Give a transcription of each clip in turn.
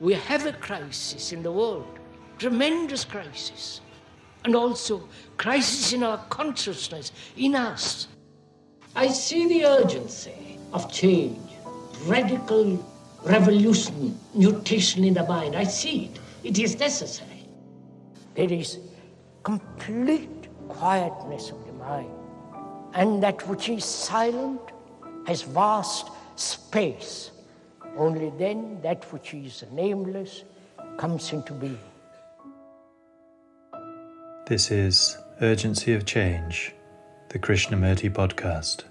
We have a crisis in the world, tremendous crisis, and also crisis in our consciousness, in us. I see the urgency of change, radical revolution, mutation in the mind. I see it. It is necessary. There is complete quietness of the mind, and that which is silent has vast space. Only then that which is nameless comes into being. This is Urgency of Change, the Krishnamurti podcast.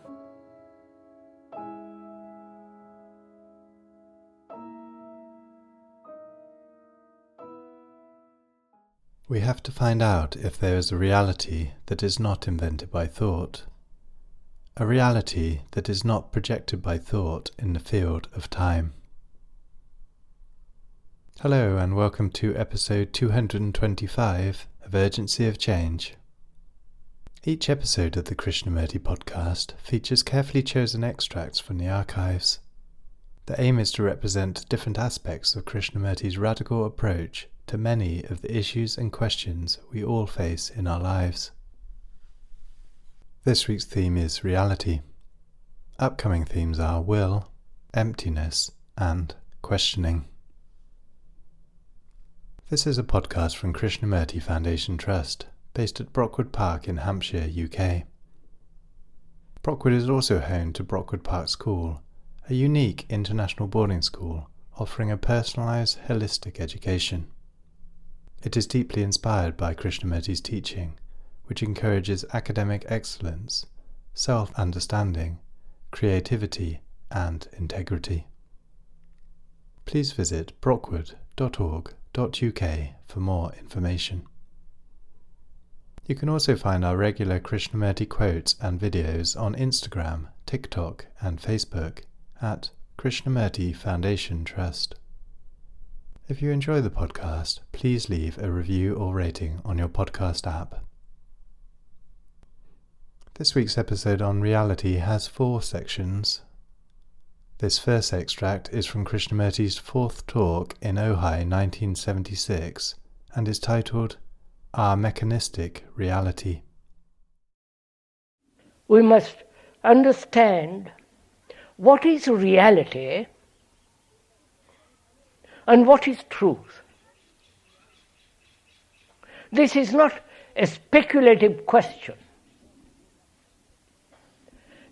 We have to find out if there is a reality that is not invented by thought, a reality that is not projected by thought in the field of time. Hello and welcome to episode 225 of Urgency of Change. Each episode of the Krishnamurti podcast features carefully chosen extracts from the archives. The aim is to represent different aspects of Krishnamurti's radical approach to many of the issues and questions we all face in our lives. This week's theme is reality. Upcoming themes are will, emptiness, and questioning. This is a podcast from Krishnamurti Foundation Trust, based at Brockwood Park in Hampshire, UK. Brockwood is also home to Brockwood Park School, a unique international boarding school offering a personalised, holistic education. It is deeply inspired by Krishnamurti's teaching, which encourages academic excellence, self-understanding, creativity, and integrity. Please visit brockwood.org.uk for more information. You can also find our regular Krishnamurti quotes and videos on Instagram, TikTok, and Facebook at Krishnamurti Foundation Trust. If you enjoy the podcast, please leave a review or rating on your podcast app. This week's episode on reality has 4 sections. This first extract is from Krishnamurti's 4th talk in Ojai 1976 and is titled Our Mechanistic Reality. We must understand what is reality and what is truth. This is not a speculative question.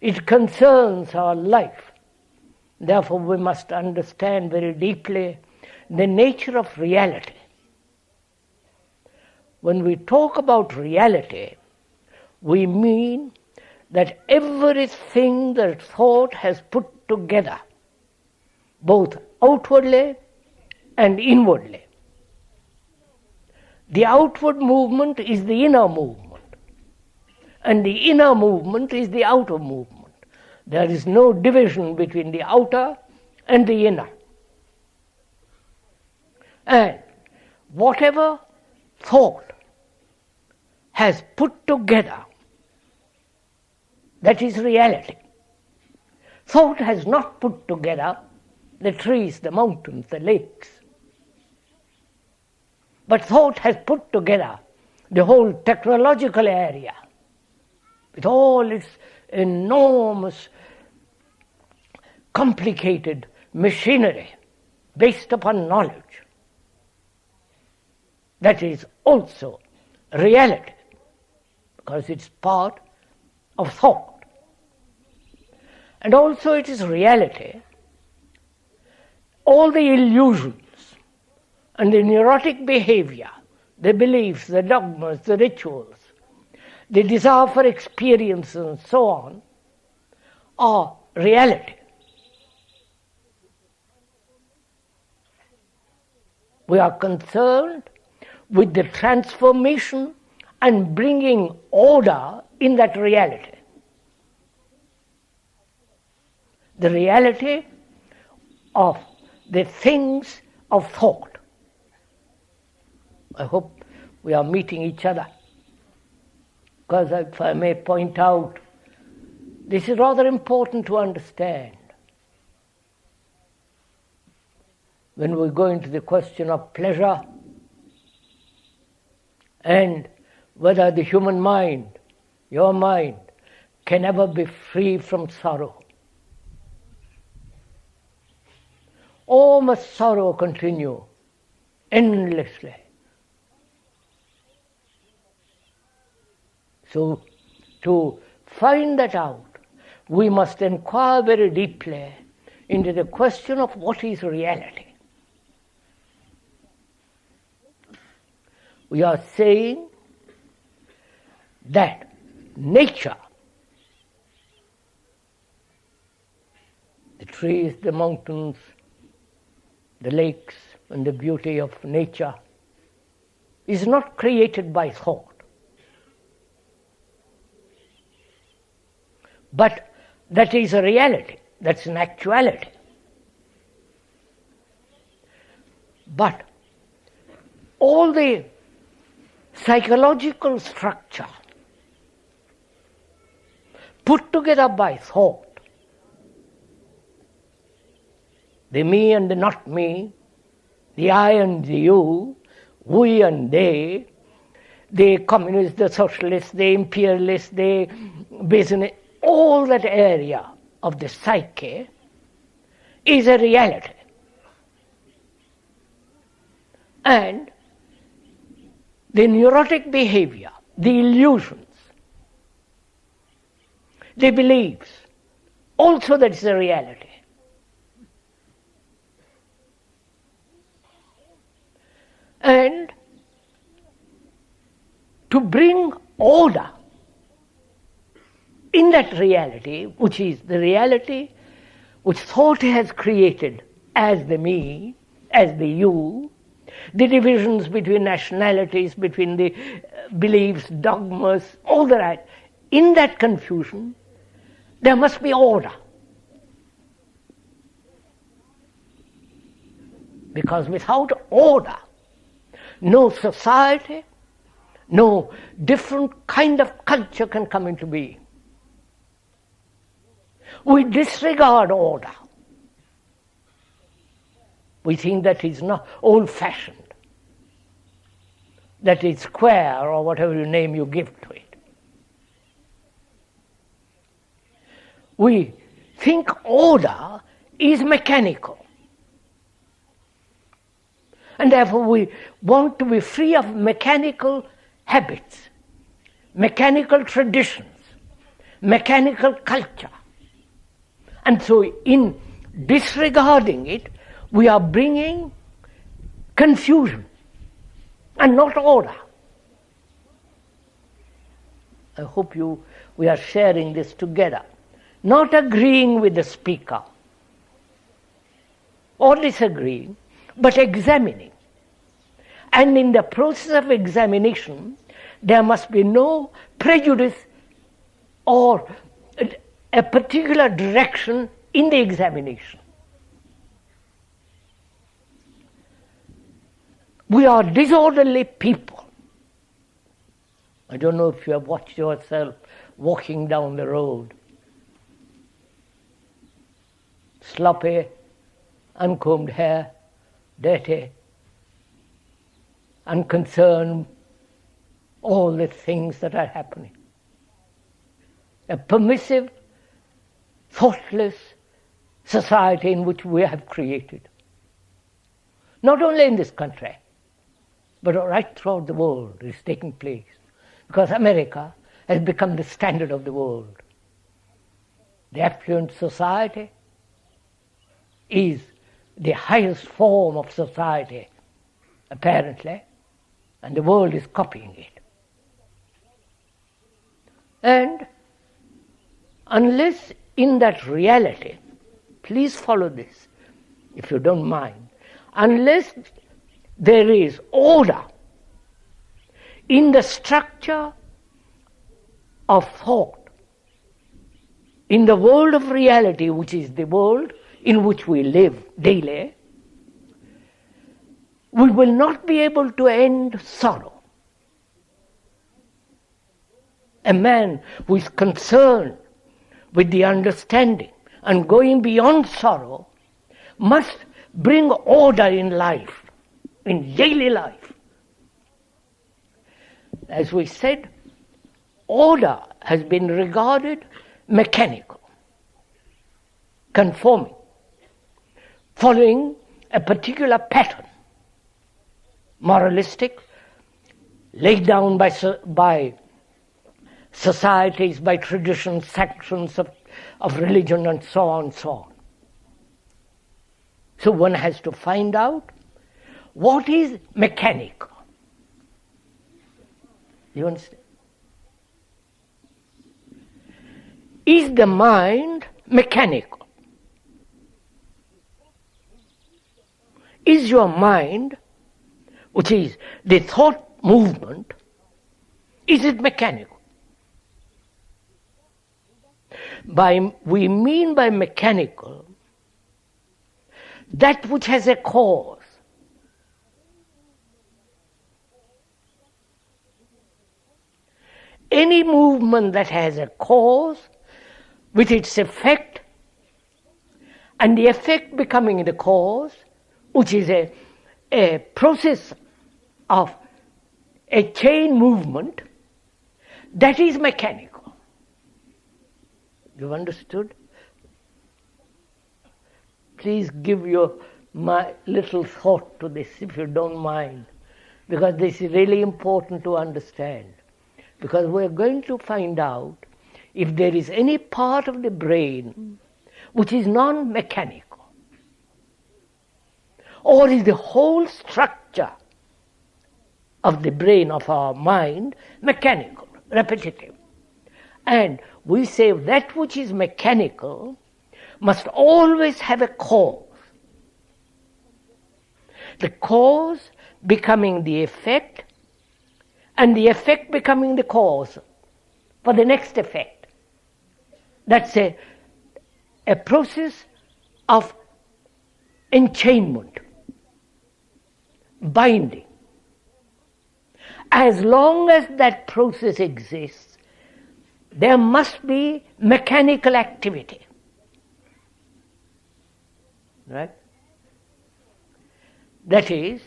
It concerns our life. Therefore, we must understand very deeply the nature of reality. When we talk about reality, we mean that everything that thought has put together, both outwardly and inwardly. The outward movement is the inner movement, and the inner movement is the outer movement. There is no division between the outer and the inner. And whatever thought has put together, that is reality. Thought has not put together the trees, the mountains, the lakes. But thought has put together the whole technological area with all its enormous, complicated machinery based upon knowledge. That is also reality, because it's part of thought. And also it is reality, all the illusions and the neurotic behavior, the beliefs, the dogmas, the rituals, the desire for experience and so on, are reality. We are concerned with the transformation and bringing order in that reality. The reality of the things of thought. I hope we are meeting each other. Because if I may point out, this is rather important to understand. when we go into the question of pleasure and whether the human mind, your mind, can ever be free from sorrow. Or must sorrow continue endlessly? So, to find that out, we must inquire very deeply into the question of what is reality. We are saying that nature, the trees, the mountains, the lakes, and the beauty of nature is not created by thought. But that is a reality, that's an actuality. But all the psychological structure put together by thought, the me and the not me, the I and the you, we and they, the communists, the socialists, the imperialists, the business, all that area of the psyche is a reality. And the neurotic behavior, the illusions, the beliefs, also that is a reality. And to bring order in that reality, which is the reality which thought has created as the me, as the you, the divisions between nationalities, between the beliefs, dogmas, all that, in that confusion, there must be order. Because without order, no society, no different kind of culture can come into being. We disregard order. We think that is not old-fashioned, that is square or whatever name you give to it. We think order is mechanical. And therefore we want to be free of mechanical habits, mechanical traditions, mechanical culture. And so in disregarding it, we are bringing confusion and not order. I hope we are sharing this together. Not agreeing with the speaker or disagreeing, but examining. And in the process of examination, there must be no prejudice or a particular direction in the examination. We are disorderly people. I don't know if you have watched yourself walking down the road. Sloppy, uncombed hair, dirty, unconcerned, all the things that are happening. A permissive, thoughtless society in which we have created. Not only in this country, but right throughout the world is taking place. Because America has become the standard of the world. The affluent society is the highest form of society, apparently, and the world is copying it. And unless in that reality, please follow this, if you don't mind, unless there is order in the structure of thought, in the world of reality, which is the world in which we live daily, we will not be able to end sorrow. A man who is concerned with the understanding and going beyond sorrow must bring order in life, in daily life. As we said, order has been regarded mechanical, conforming, following a particular pattern, moralistic, laid down by societies, by traditions, sections of religion, and so on and so on. So one has to find out what is mechanical. You understand? Is the mind mechanical? Is your mind, which is the thought movement, is it mechanical? We mean by mechanical that which has a cause. Any movement that has a cause with its effect, and the effect becoming the cause, which is a process of a chain movement, that is mechanical. You understood? Please give my little thought to this, if you don't mind, because this is really important to understand. Because we're going to find out if there is any part of the brain which is non-mechanical, or is the whole structure of the brain, of our mind, mechanical, repetitive. And we say that which is mechanical must always have a cause. The cause becoming the effect, and the effect becoming the cause for the next effect. That's a process of enchainment, binding. As long as that process exists, there must be mechanical activity. Right? That is,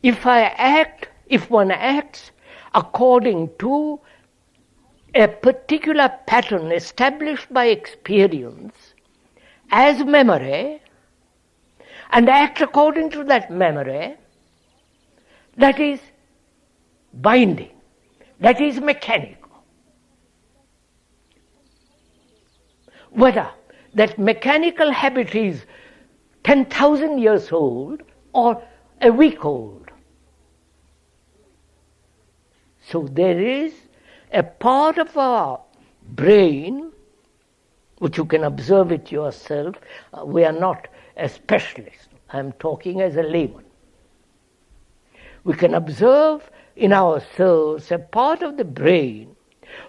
if one acts according to a particular pattern established by experience as memory, and act according to that memory, that is binding, that is mechanical. Whether that mechanical habit is 10,000 years old or a week old. So there is a part of our brain, which you can observe it yourself. We are not a specialist. I am talking as a layman. We can observe in ourselves a part of the brain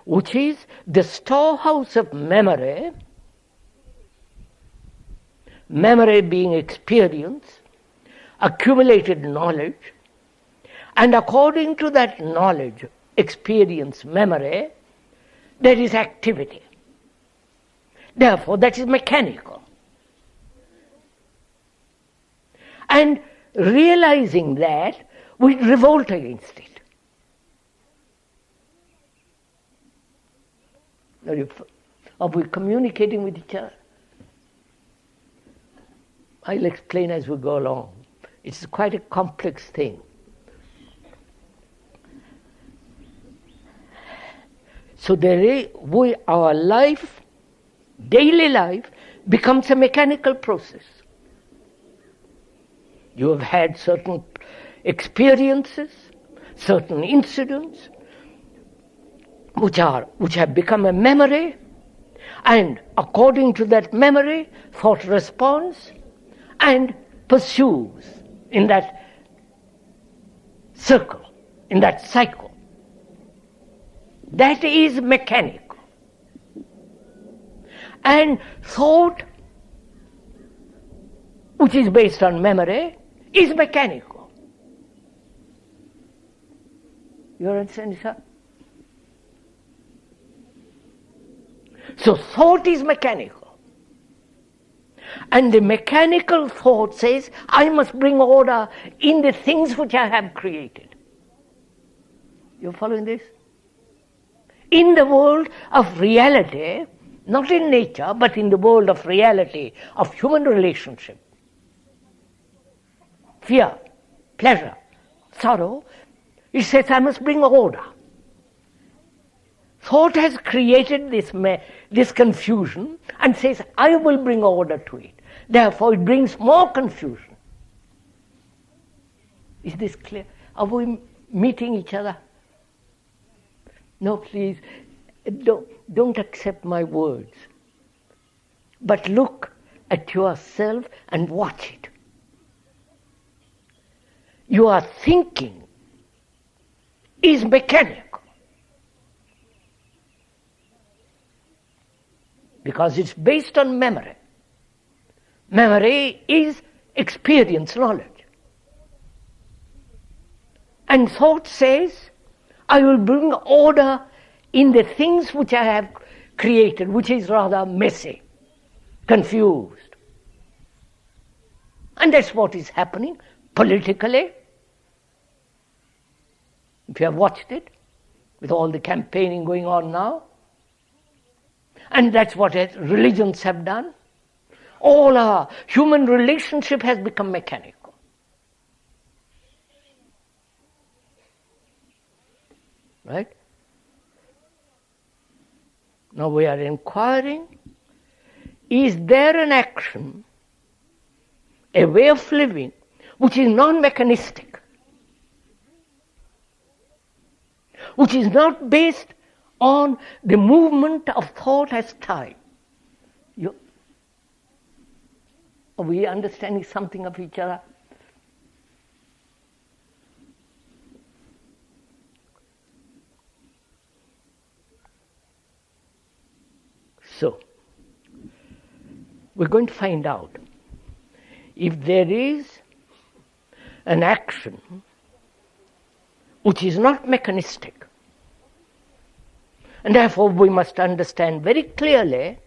which is the storehouse of memory, memory being experience, accumulated knowledge, and according to that knowledge, experience, memory, there is activity. Therefore, that is mechanical. And realizing that, we revolt against it. Are we communicating with each other? I'll explain as we go along. It's quite a complex thing. So our life, daily life, becomes a mechanical process. You have had certain experiences, certain incidents, which have become a memory, and according to that memory, thought responds and pursues in that circle, in that cycle. That is mechanical. And thought, which is based on memory, is mechanical. You understand, sir? So thought is mechanical. And the mechanical thought says, I must bring order in the things which I have created. You following this? In the world of reality, not in nature, but in the world of reality, of human relationship, fear, pleasure, sorrow, it says I must bring order. Thought has created this confusion and says, I will bring order to it. Therefore, it brings more confusion. Is this clear? Are we meeting each other? No, please, don't accept my words. But look at yourself and watch it. Your thinking is mechanical. Because it's based on memory. Memory is experience, knowledge. And thought says, I will bring order in the things which I have created, which is rather messy, confused. And that's what is happening politically. If you have watched it, with all the campaigning going on now, and that's what religions have done. All our human relationship has become mechanical. Right? Now we are inquiring, is there an action, a way of living, which is non-mechanistic, which is not based on the movement of thought as time? Are we understanding something of each other? So, we're going to find out if there is an action which is not mechanistic. And therefore we must understand very clearly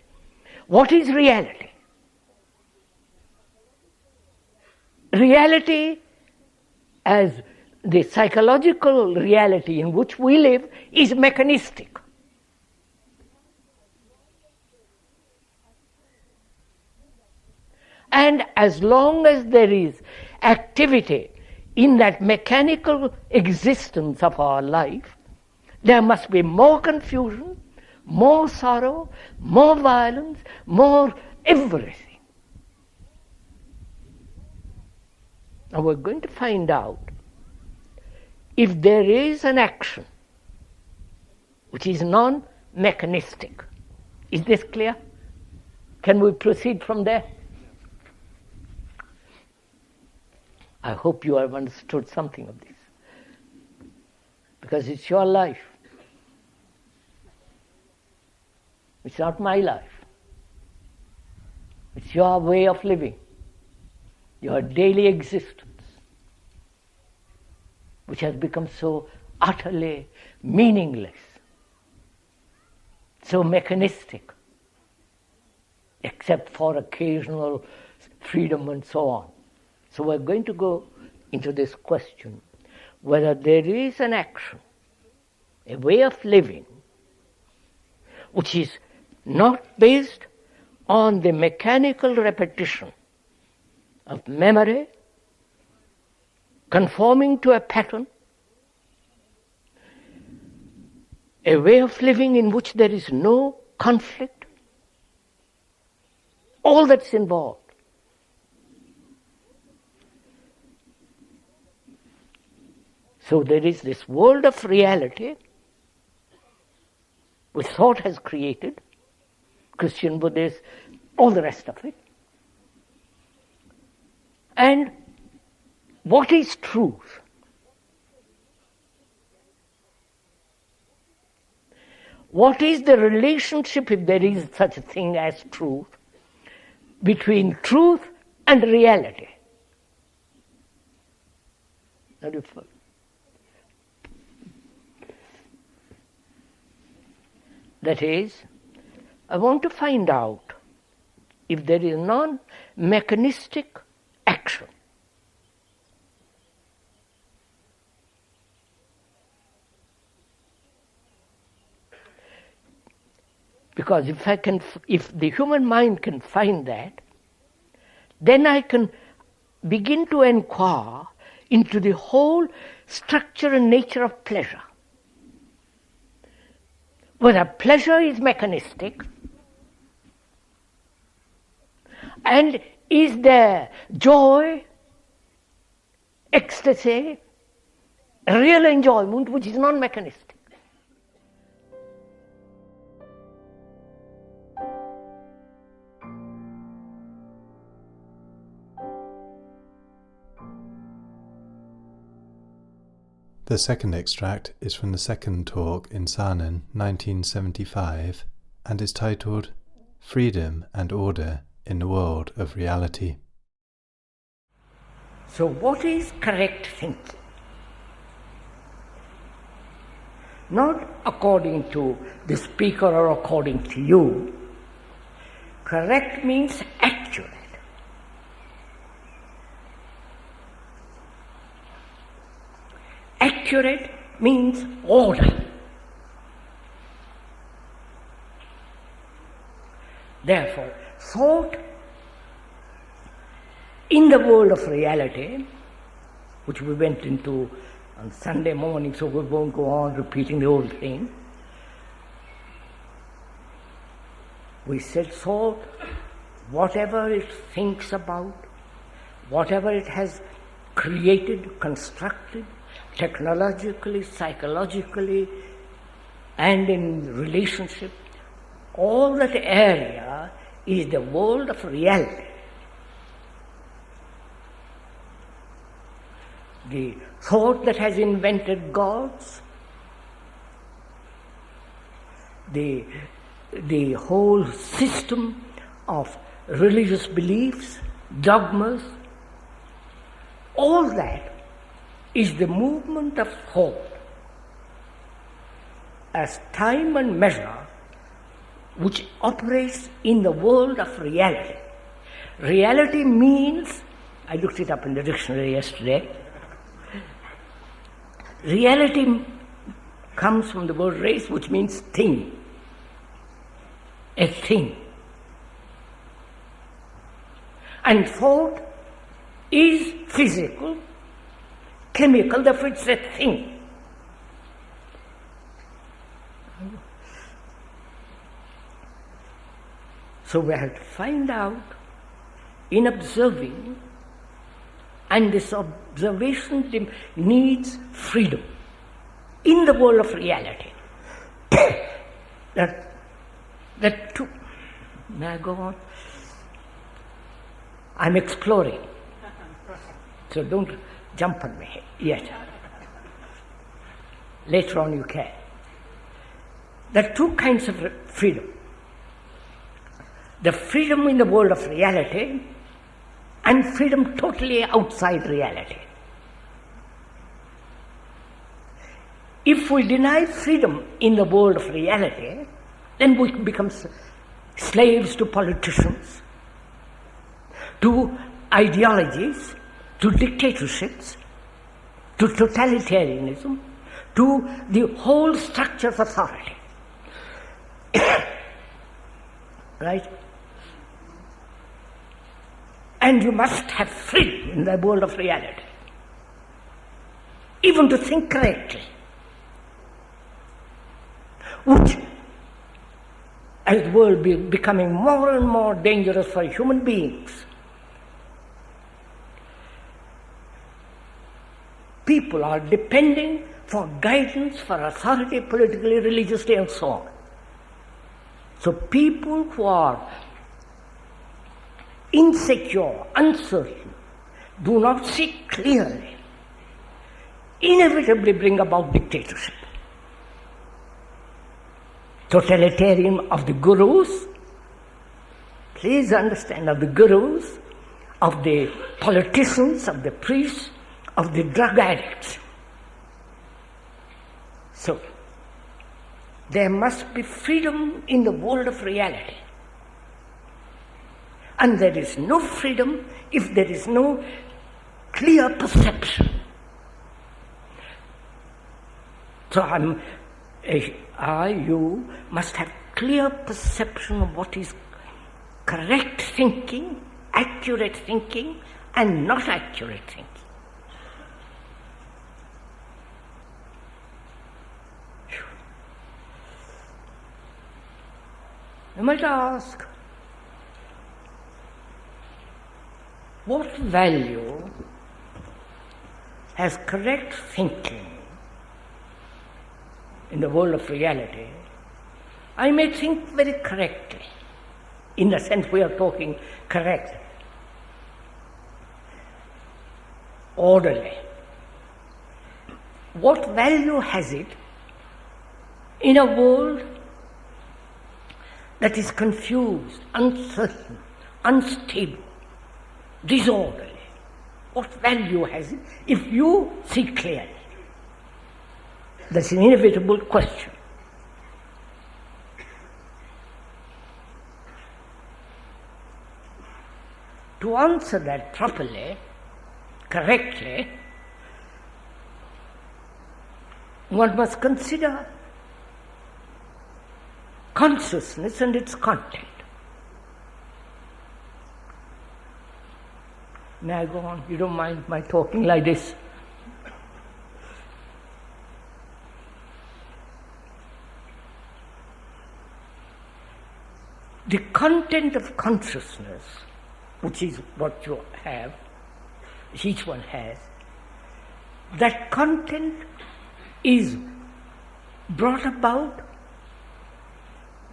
what is reality. Reality, as the psychological reality in which we live, is mechanistic. And as long as there is activity in that mechanical existence of our life, there must be more confusion, more sorrow, more violence, more everything. Now we're going to find out if there is an action which is non-mechanistic. Is this clear? Can we proceed from there? I hope you have understood something of this. Because it's your life. It's not my life. It's your way of living, your daily existence, which has become so utterly meaningless, so mechanistic, except for occasional freedom and so on. So we're going to go into this question, whether there is an action, a way of living, which is not based on the mechanical repetition of memory, conforming to a pattern, a way of living in which there is no conflict, all that's involved. So there is this world of reality which thought has created, Christian, Buddhist, all the rest of it. And what is truth? What is the relationship, if there is such a thing as truth, between truth and reality? That is, I want to find out if there is non-mechanistic action. Because if the human mind can find that, then I can begin to inquire into the whole structure and nature of pleasure. Whether pleasure is mechanistic, and is there joy, ecstasy, real enjoyment which is non-mechanistic. The second extract is from the second talk in Saanen, 1975, and is titled Freedom and Order in the World of Reality. So what is correct thinking? Not according to the speaker or according to you. Correct means accurate. Accurate means order. Therefore, thought in the world of reality, which we went into on Sunday morning, so we won't go on repeating the whole thing. We said thought, whatever it thinks about, whatever it has created, constructed, technologically, psychologically, and in relationship, all that area is the world of reality. The thought that has invented gods, the whole system of religious beliefs, dogmas, all that is the movement of thought as time and measure which operates in the world of reality. Reality means, I looked it up in the dictionary yesterday, reality comes from the word res, which means thing, a thing. And thought is physical, chemical, therefore it's a thing. So we have to find out in observing, and this observation needs freedom in the world of reality. that too, may I go on? I'm exploring, so don't jump on me yet. Later on you can. There are two kinds of freedom. The freedom in the world of reality and freedom totally outside reality. If we deny freedom in the world of reality, then we become slaves to politicians, to ideologies, to dictatorships, to totalitarianism, to the whole structure of authority. Right? And you must have freedom in the world of reality, even to think correctly, which, as the world becoming more and more dangerous for human beings, people are depending for guidance, for authority, politically, religiously, and so on. So people who are insecure, uncertain, do not see clearly, inevitably bring about dictatorship. Totalitarian of the gurus, please understand, of the gurus, of the politicians, of the priests, of the drug addicts. So, there must be freedom in the world of reality. And there is no freedom if there is no clear perception. So you must have clear perception of what is correct thinking, accurate thinking, and not accurate thinking. You might ask, what value has correct thinking in the world of reality? I may think very correctly, in the sense we are talking correct, orderly. What value has it in a world that is confused, uncertain, unstable, disorderly? What value has it if you see clearly? That's an inevitable question. To answer that properly, correctly, one must consider consciousness and its content. May I go on? You don't mind my talking like this? The content of consciousness, which is what you have, each one has, that content is brought about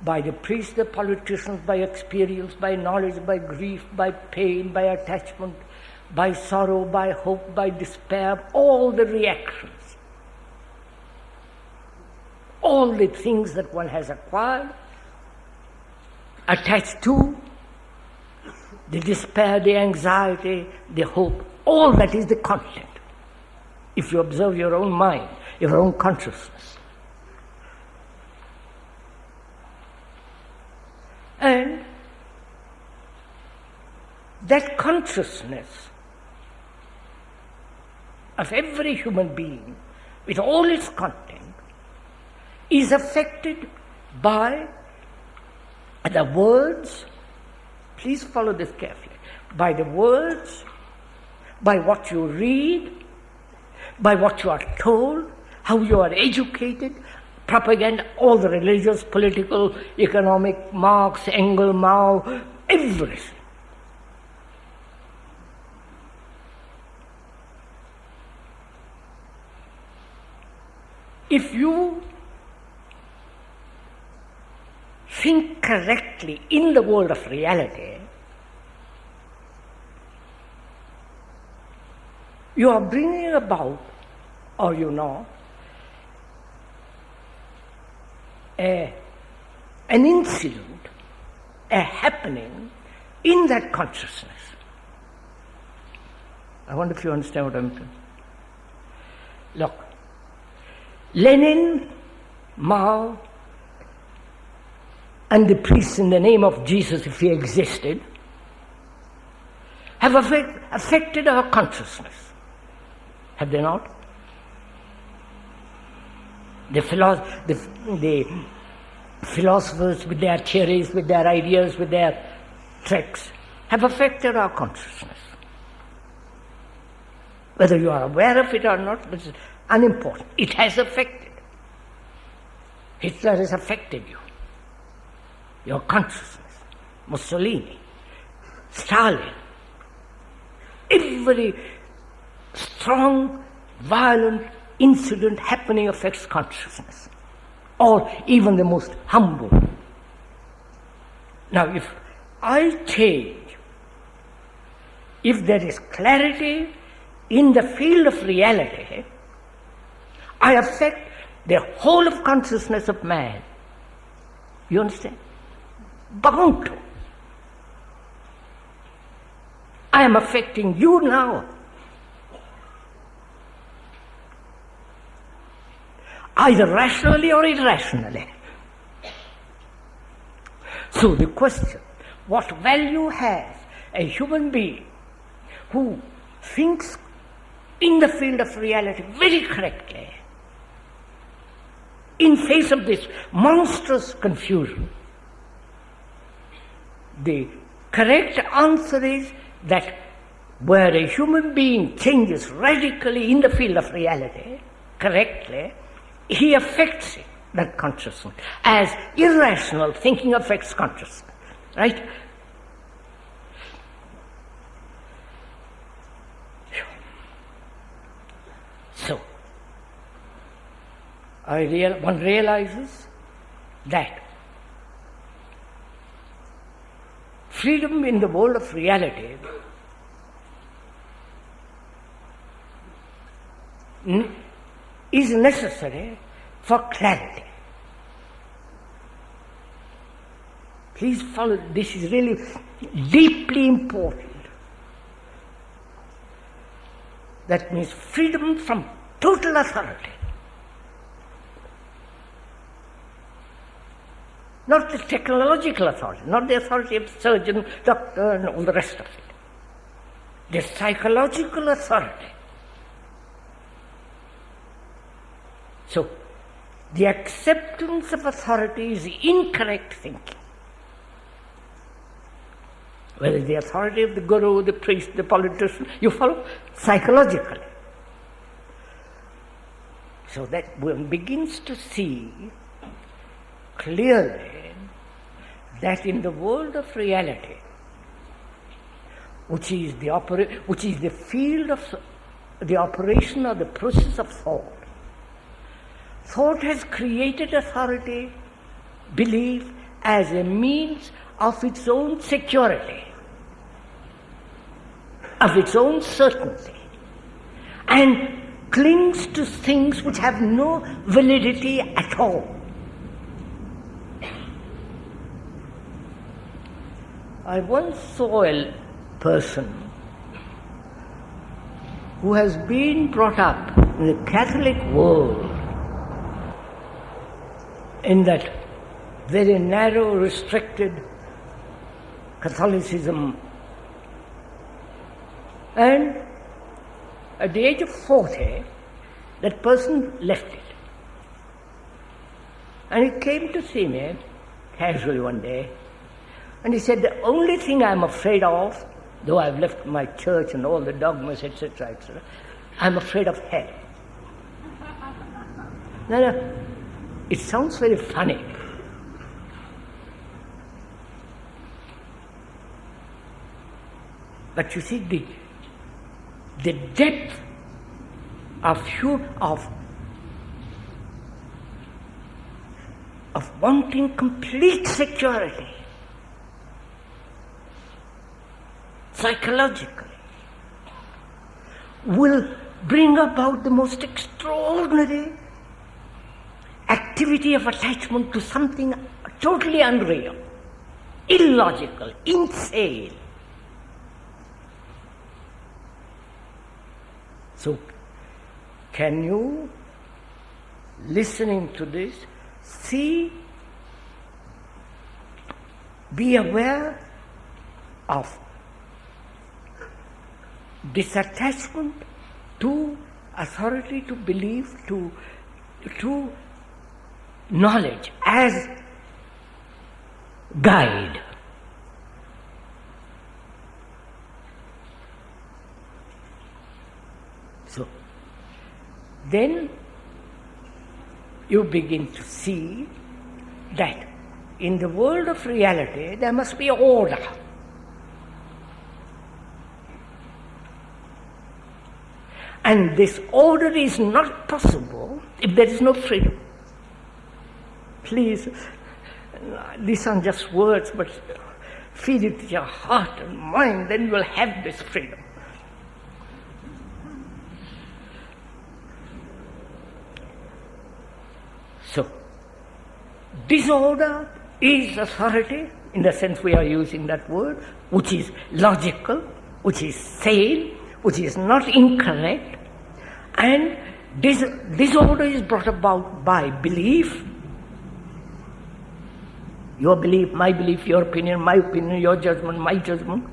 by the priests, the politicians, by experience, by knowledge, by grief, by pain, by attachment, by sorrow, by hope, by despair, all the reactions, all the things that one has acquired, attached to, the despair, the anxiety, the hope, all that is the content. If you observe your own mind, your own consciousness. And that consciousness of every human being, with all its content, is affected by the words, please follow this carefully, by the words, by what you read, by what you are told, how you are educated, propaganda, all the religious, political, economic, Marx, Engels, Mao, everything. If you think correctly in the world of reality, you are bringing about, or you know, an incident, a happening in that consciousness. I wonder if you understand what I'm saying. Look, Lenin, Mao, and the priests in the name of Jesus, if he existed, have affected our consciousness. Have they not? The philosophers with their theories, with their ideas, with their tricks, have affected our consciousness. Whether you are aware of it or not, this is unimportant. It has affected. Hitler has affected you. Your consciousness. Mussolini, Stalin. Every strong, violent incident happening affects consciousness, or even the most humble. Now, if I change, if there is clarity in the field of reality, I affect the whole of consciousness of man. You understand? Bound to. I am affecting you now. Either rationally or irrationally. So the question, what value has a human being who thinks in the field of reality very correctly in face of this monstrous confusion? The correct answer is that where a human being changes radically in the field of reality, correctly, he affects it, that consciousness, as irrational thinking affects consciousness, right? So, one realizes that freedom in the world of reality is necessary for clarity. Please follow, this is really deeply important. That means freedom from total authority. Not the technological authority, not the authority of surgeon, doctor, and all the rest of it. The psychological authority. So, the acceptance of authority is incorrect thinking. Whether the authority of the guru, the priest, the politician, you follow? Psychologically. So that one begins to see clearly that in the world of reality, which is the field of the operation or the process of thought, thought has created authority, belief, as a means of its own security, of its own certainty, and clings to things which have no validity at all. I once saw a person who has been brought up in the Catholic world in that very narrow, restricted Catholicism, and at the age of 40, that person left it. And he came to see me casually one day, and he said, the only thing I'm afraid of, though I've left my church and all the dogmas, etc., etc., I'm afraid of hell. Now, it sounds very funny. But you see, the depth of wanting complete security, psychologically, will bring about the most extraordinary activity of attachment to something totally unreal, illogical, insane. So, can you, listening to this, be aware of disattachment to authority, to belief, to knowledge as guide. So, then you begin to see that in the world of reality there must be order. And this order is not possible if there is no freedom. Please, these are just words, but feed it to your heart and mind, then you will have this freedom. So, disorder is authority, in the sense we are using that word, which is logical, which is sane, which is not incorrect, and disorder is brought about by belief, Your belief, my belief, your opinion, your judgment, my judgment.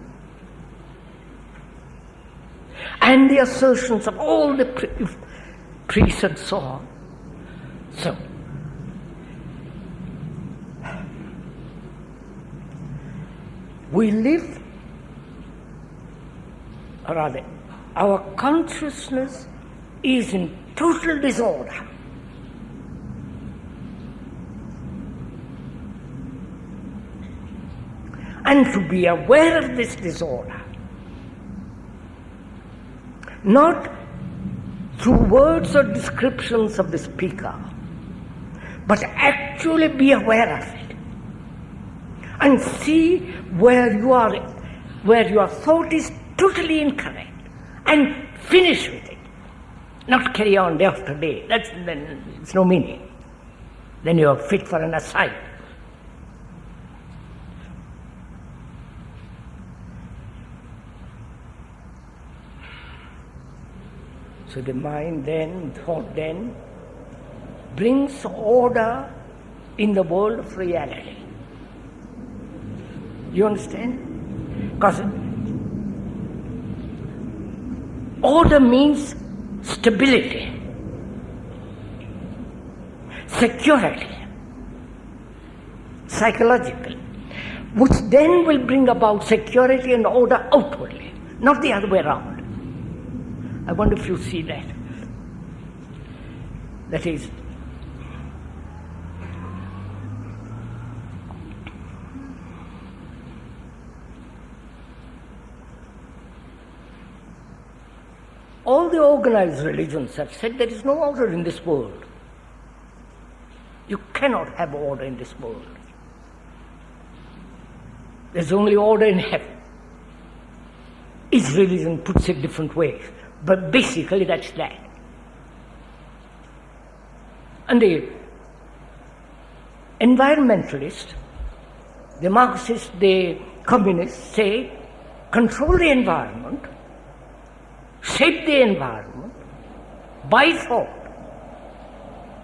And the assertions of all the priests and so on. So, we live, or rather, our consciousness is in total disorder. And to be aware of this disorder, not through words or descriptions of the speaker, but actually be aware of it and see where your thought is totally incorrect and finish with it, not carry on day after day. Then it's no meaning. Then you are fit for an aside. So the mind then, thought then, brings order in the world of reality. You understand? Because order means stability, security, psychological, which then will bring about security and order outwardly, not the other way around. I wonder if you see that. That is, all the organized religions have said there is no order in this world. You cannot have order in this world. There's only order in heaven. Each religion puts it different ways. But basically that's that. And the environmentalists, the Marxists, the communists say, control the environment, shape the environment by thought.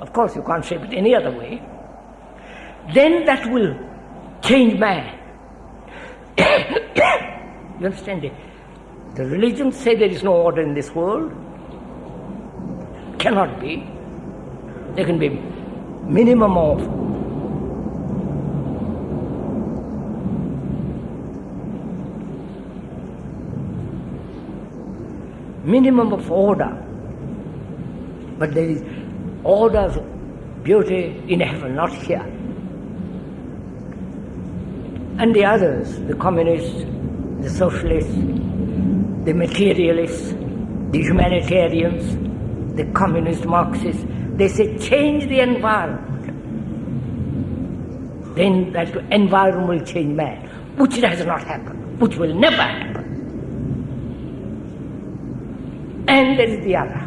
Of course you can't shape it any other way. Then that will change man. You understand it? The religions say there is no order in this world. Cannot be. There can be minimum of order. But there is order of beauty in heaven, not here. And the others, the communists, the socialists, the materialists, the humanitarians, the communist Marxists, they say change the environment. Then that environment will change man, which has not happened, which will never happen. And there is the other,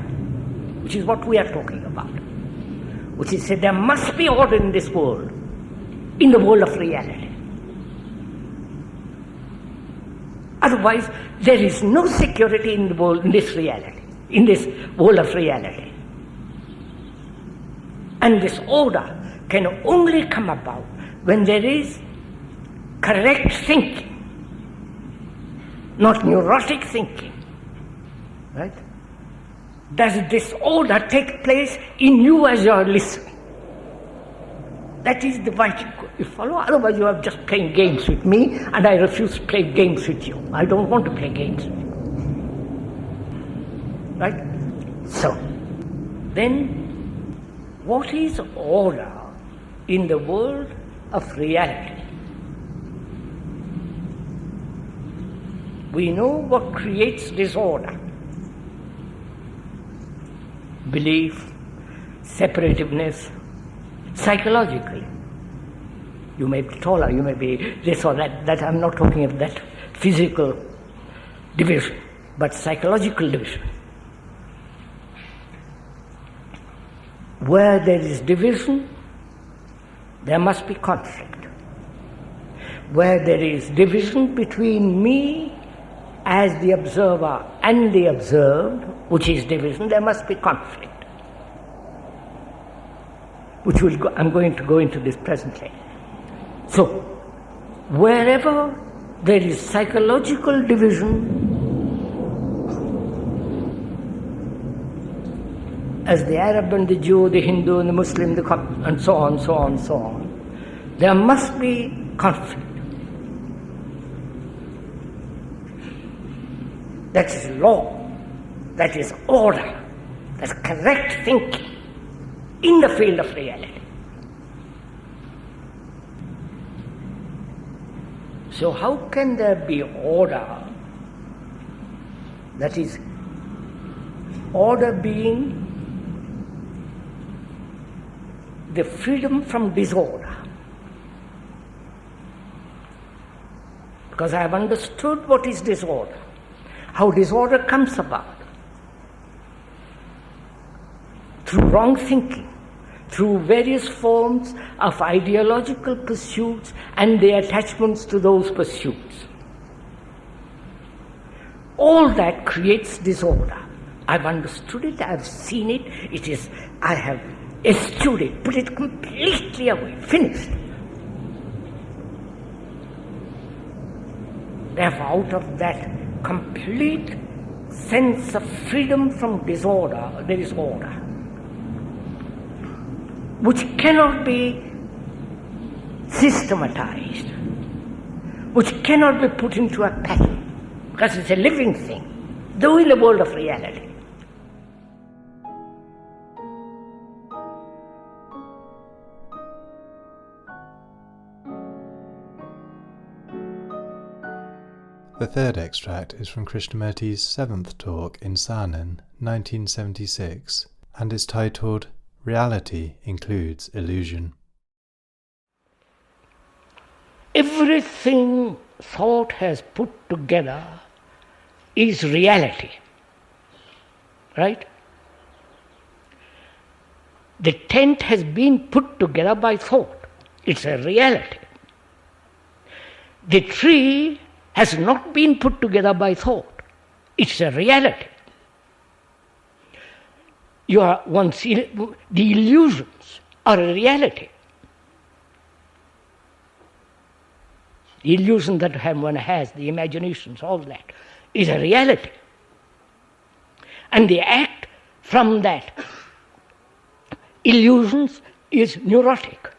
which is what we are talking about, which is said there must be order in this world, in the world of reality. Otherwise, there is no security in the world, in this reality, in this world of reality. And this order can only come about when there is correct thinking, not neurotic thinking. Right? Does this order take place in you as you are listening? That is the vital. You follow? Otherwise you are just playing games with me, and I refuse to play games with you. I don't want to play games with you. Right? So, then, what is order in the world of reality? We know what creates disorder. Belief, separativeness, psychologically. You may be taller, you may be this or that I'm not talking of that physical division, but psychological division. Where there is division, there must be conflict. Where there is division between me as the observer and the observed, which is division, there must be conflict. I'm going to go into this presently. So, wherever there is psychological division, as the Arab and the Jew, the Hindu and the Muslim, and so on, so on, so on, there must be conflict. That is law, that is order, that's correct thinking in the field of reality. So how can there be order, that is, order being the freedom from disorder? Because I have understood what is disorder, how disorder comes about through wrong thinking, through various forms of ideological pursuits and the attachments to those pursuits. All that creates disorder. I've understood it, I've seen it, I have eschewed it, put it completely away, finished. Therefore, out of that complete sense of freedom from disorder, there is order, which cannot be systematized, which cannot be put into a pattern, because it's a living thing, though in the world of reality. The third extract is from Krishnamurti's 7th talk in Saanen, 1976, and is titled Reality Includes Illusion. Everything thought has put together is reality, right? The tent has been put together by thought. It's a reality. The tree has not been put together by thought. It's a reality. The illusions are a reality. The illusion that one has, the imaginations, all that, is a reality. And the act from that illusions is neurotic,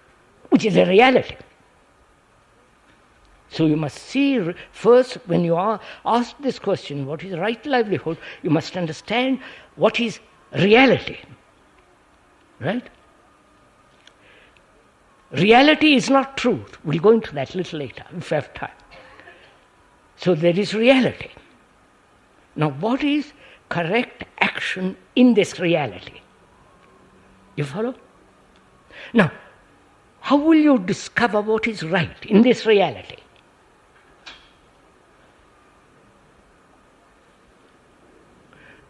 which is a reality. So you must see first, when you are asked this question, what is right livelihood, you must understand what is reality, right? Reality is not truth. We'll go into that a little later, if we have time. So there is reality. Now what is correct action in this reality? You follow? Now, how will you discover what is right in this reality?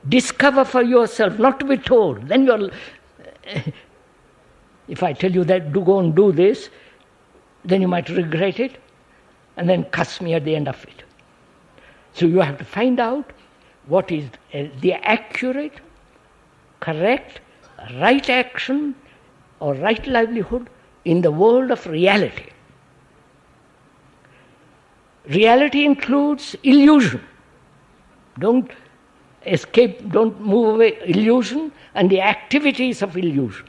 Discover for yourself, not to be told. Then you're... If I tell you that, go and do this, then you might regret it, and then cuss me at the end of it. So you have to find out what is the accurate, correct, right action or right livelihood in the world of reality. Reality includes illusion. Don't escape, don't move away illusion and the activities of illusion.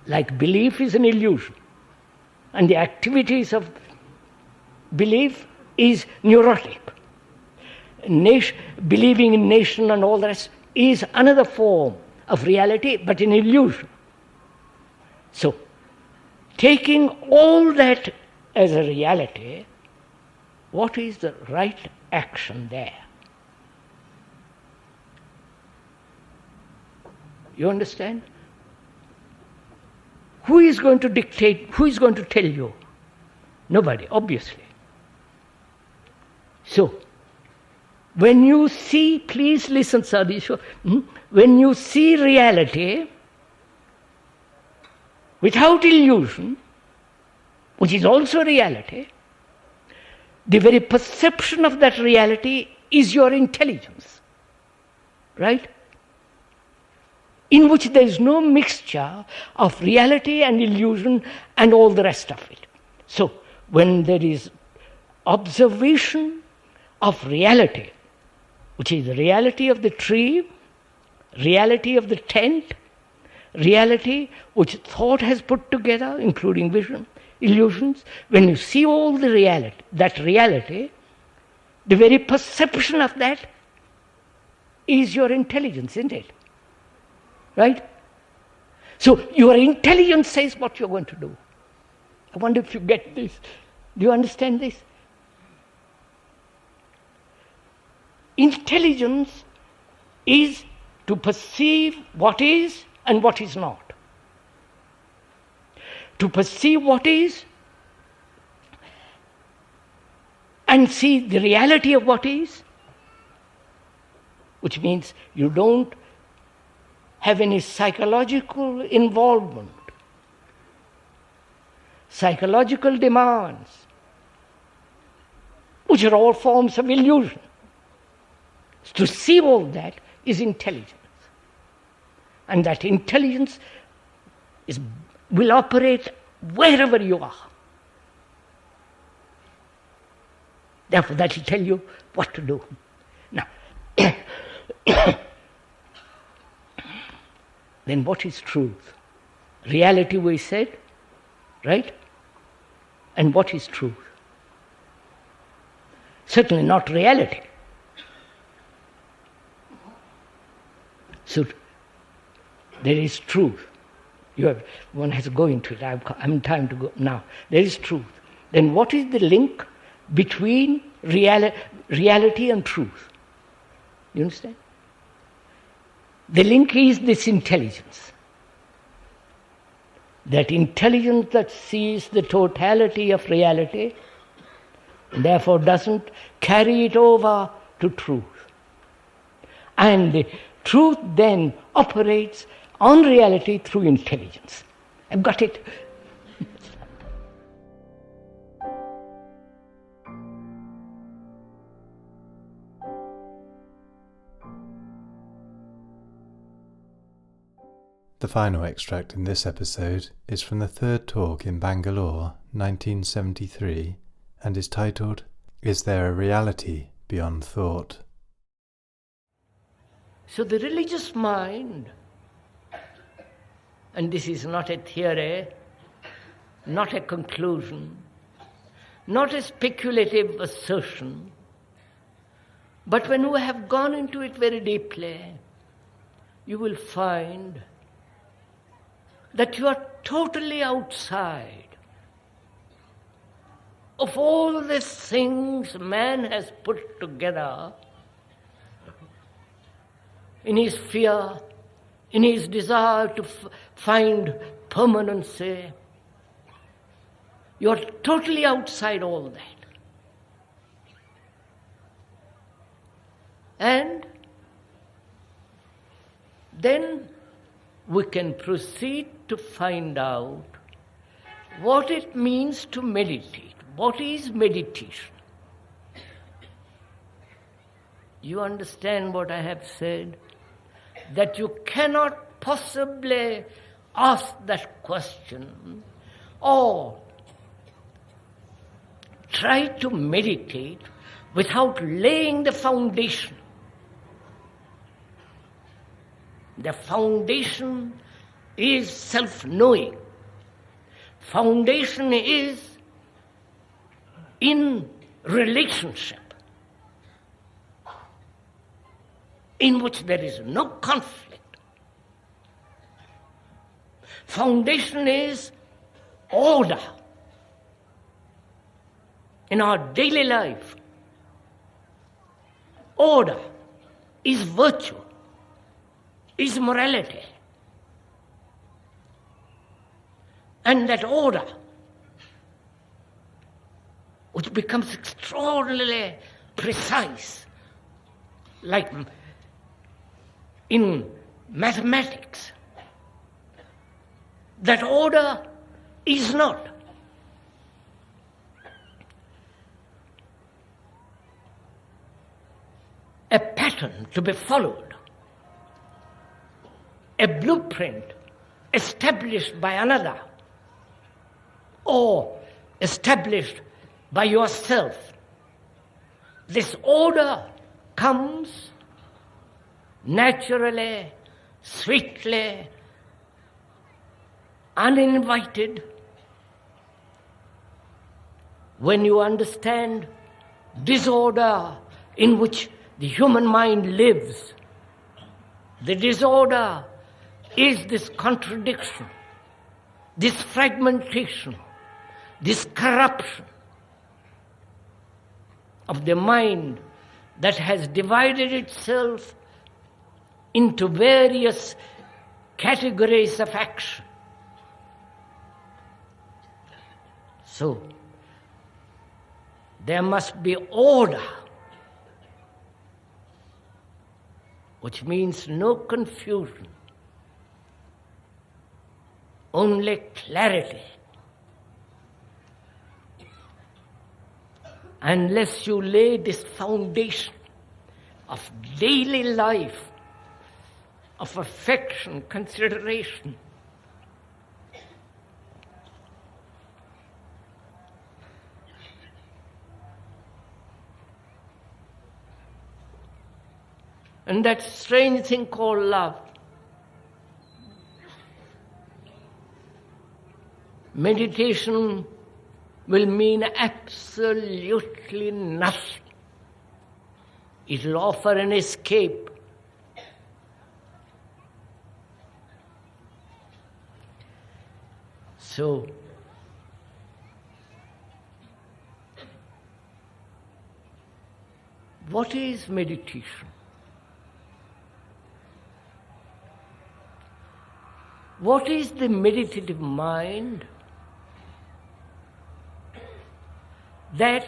Like belief is an illusion, and the activities of belief is neurotic. Believing in nation and all the rest is another form of reality, but an illusion. So, taking all that as a reality, what is the right action there? You understand? Who is going to dictate? Who is going to tell you? Nobody, obviously. So, when you see, please listen, Sadisho, when you see reality without illusion, which is also reality, the very perception of that reality is your intelligence, right? In which there is no mixture of reality and illusion and all the rest of it. So, when there is observation of reality, which is the reality of the tree, reality of the tent, reality which thought has put together, including vision, illusions, when you see all the reality, that reality, the very perception of that is your intelligence, isn't it? Right? So your intelligence says what you're going to do. I wonder if you get this. Do you understand this? Intelligence is to perceive what is and what is not. To perceive what is and see the reality of what is, which means you don't have any psychological involvement, psychological demands, which are all forms of illusion. To see all that is intelligence. And that intelligence will operate wherever you are. Therefore, that will tell you what to do. Now, then what is truth? Reality, we said, right? And what is truth? Certainly not reality. So, there is truth. One has to go into it. I'm time to go now. There is truth. Then what is the link between reality and truth? You understand? The link is this intelligence. That intelligence that sees the totality of reality, and therefore doesn't carry it over to truth. And the truth then operates on reality through intelligence. I've got it. The final extract in this episode is from the third talk in Bangalore, 1973, and is titled, Is There a Reality Beyond Thought? So the religious mind, and this is not a theory, not a conclusion, not a speculative assertion, but when you have gone into it very deeply, you will find that you are totally outside of all the things man has put together in his fear, in his desire to find permanency. You are totally outside all that. And then we can proceed to find out what it means to meditate. What is meditation? You understand what I have said? That you cannot possibly ask that question or try to meditate without laying the foundation. The foundation is self-knowing. Foundation is in relationship, in which there is no conflict. Foundation is order in our daily life. Order is virtue, is morality. And that order, which becomes extraordinarily precise, like in mathematics, that order is not a pattern to be followed, a blueprint established by another, or established by yourself. This order comes naturally, sweetly, uninvited, when you understand disorder in which the human mind lives. The disorder is this contradiction, this fragmentation, this corruption of the mind that has divided itself into various categories of action. So, there must be order, which means no confusion, only clarity. Unless you lay this foundation of daily life, of affection, consideration, and that strange thing called love, meditation will mean absolutely nothing. It will offer an escape. So, what is meditation? What is the meditative mind? That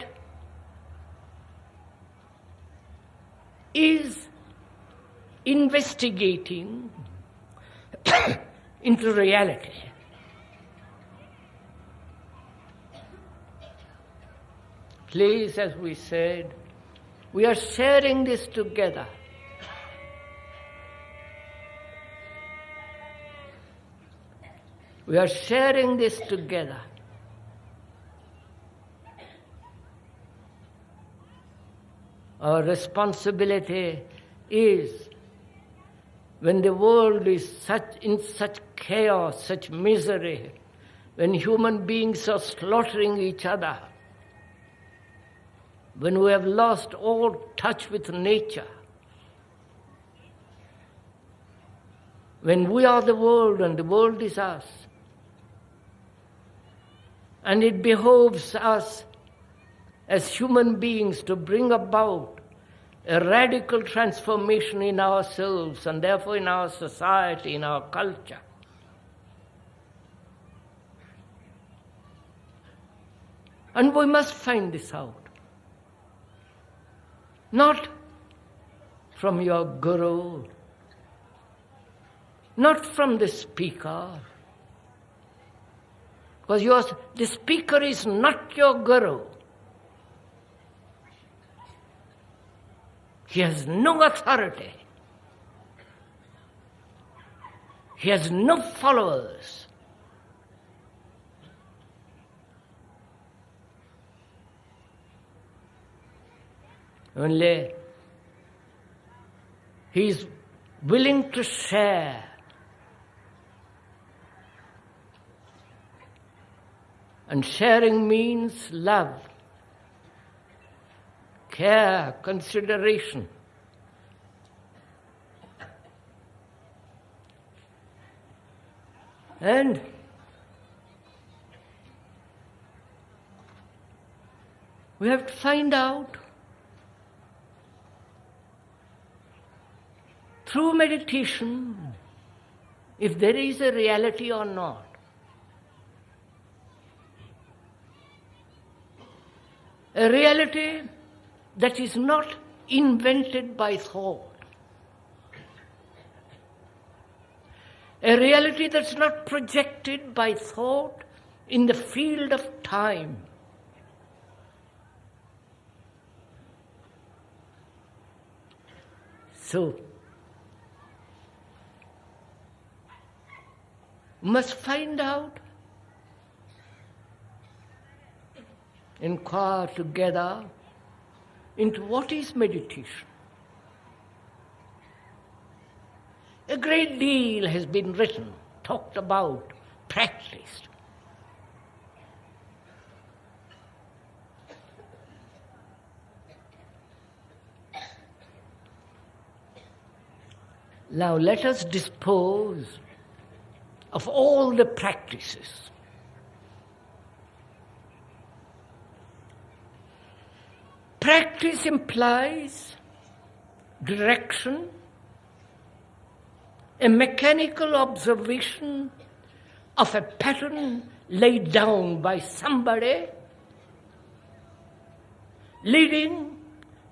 is investigating into reality. Please, as we said, we are sharing this together. We are sharing this together. Our responsibility is, when the world is in such chaos, such misery, when human beings are slaughtering each other, when we have lost all touch with nature, when we are the world and the world is us, and it behoves us as human beings to bring about a radical transformation in ourselves and therefore in our society, in our culture. And we must find this out. Not from your guru, not from the speaker, because the speaker is not your guru. He has no authority. He has no followers. Only he is willing to share. And sharing means love, care, consideration. And we have to find out through meditation if there is a reality or not. A reality that is not invented by thought. A reality that's not projected by thought in the field of time. So, we must find out inquire together into what is meditation. A great deal has been written, talked about, practiced. Now let us dispose of all the practices. Practice implies direction, a mechanical observation of a pattern laid down by somebody, leading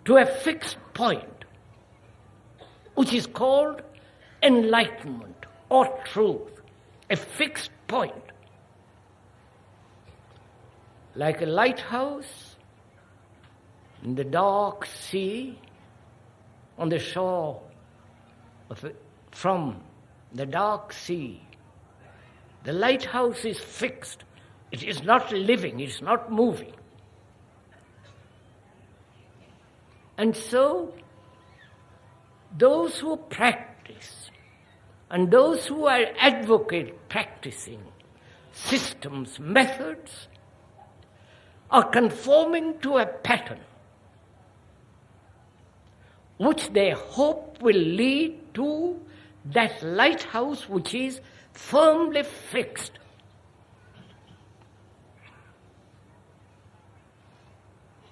to a fixed point, which is called enlightenment or truth, a fixed point. Like a lighthouse in the dark sea, on the shore from the dark sea, the lighthouse is fixed. It is not living, it is not moving. And so, those who practice and those who are advocate practicing systems, methods, are conforming to a pattern which they hope will lead to that lighthouse which is firmly fixed.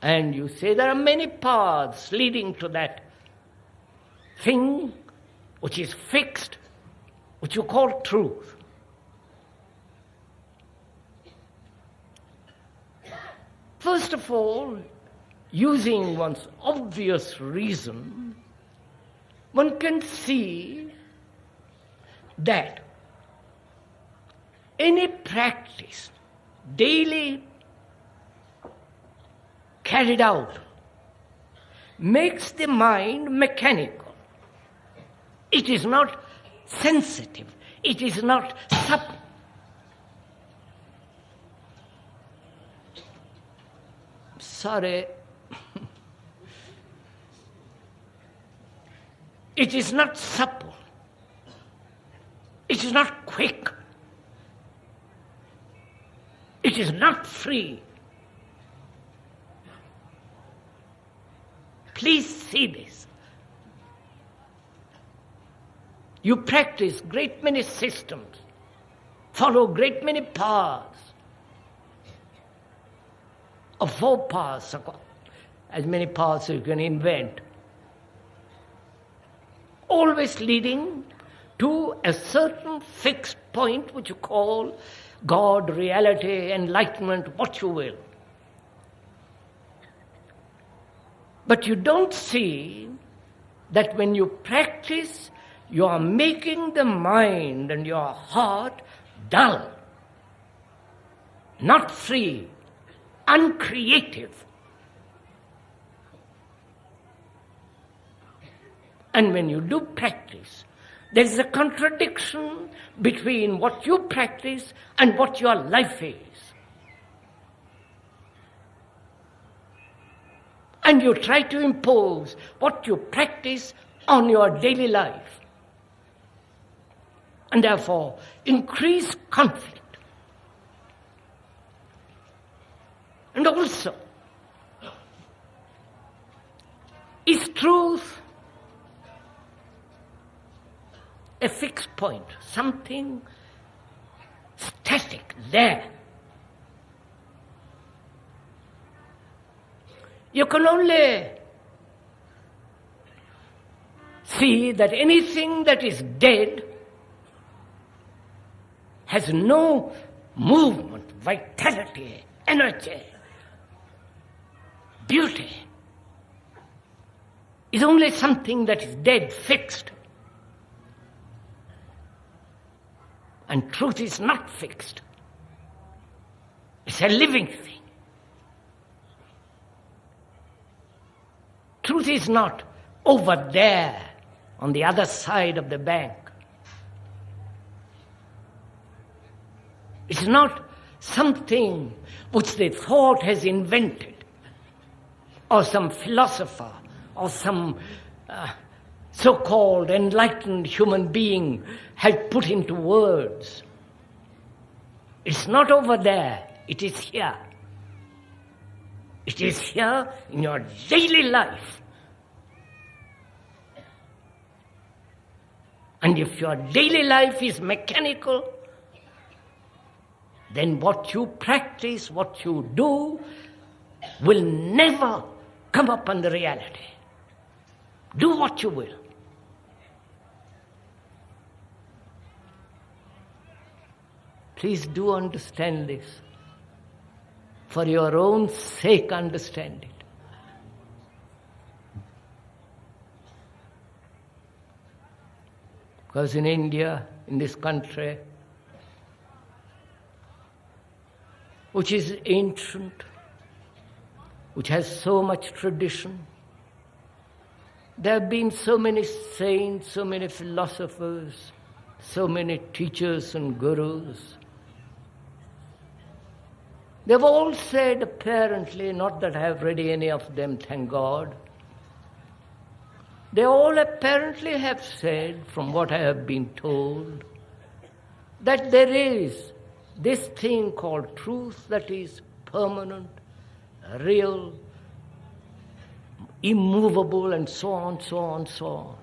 And you say there are many paths leading to that thing which is fixed, which you call truth. First of all, using one's obvious reason, one can see that any practice daily carried out makes the mind mechanical. It is not sensitive. It is not supple. Sorry. It is not supple. It is not quick. It is not free. Please see this. You practice great many systems, follow great many paths, or 4 paths, as many paths you can invent, always leading to a certain fixed point which you call God, reality, enlightenment, what you will. But you don't see that when you practice, you are making the mind and your heart dull, not free, uncreative. And when you do practice, there is a contradiction between what you practice and what your life is. And you try to impose what you practice on your daily life. And therefore, increase conflict. And also, is truth a fixed point, something static there? You can only see that anything that is dead has no movement, vitality, energy, beauty. It's only something that is dead, fixed. And truth is not fixed. It's a living thing. Truth is not over there on the other side of the bank. It's not something which the thought has invented, or some philosopher, or some so-called enlightened human being has put into words. It's not over there, it is here. It is here in your daily life. And if your daily life is mechanical, then what you practice, what you do, will never come up under reality. Do what you will. Please do understand this. For your own sake, understand it. Because in India, in this country, which is ancient, which has so much tradition, there have been so many saints, so many philosophers, so many teachers and gurus. They've all said, apparently, not that I have read any of them, thank God, they all apparently have said, from what I have been told, that there is this thing called truth that is permanent, real, immovable, and so on, so on, so on.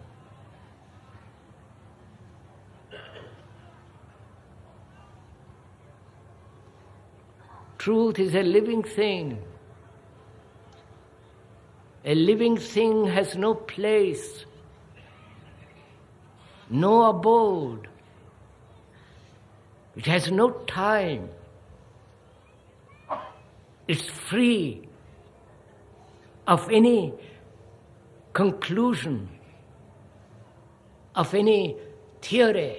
Truth is a living thing. A living thing has no place, no abode. It has no time. It's free of any conclusion, of any theory.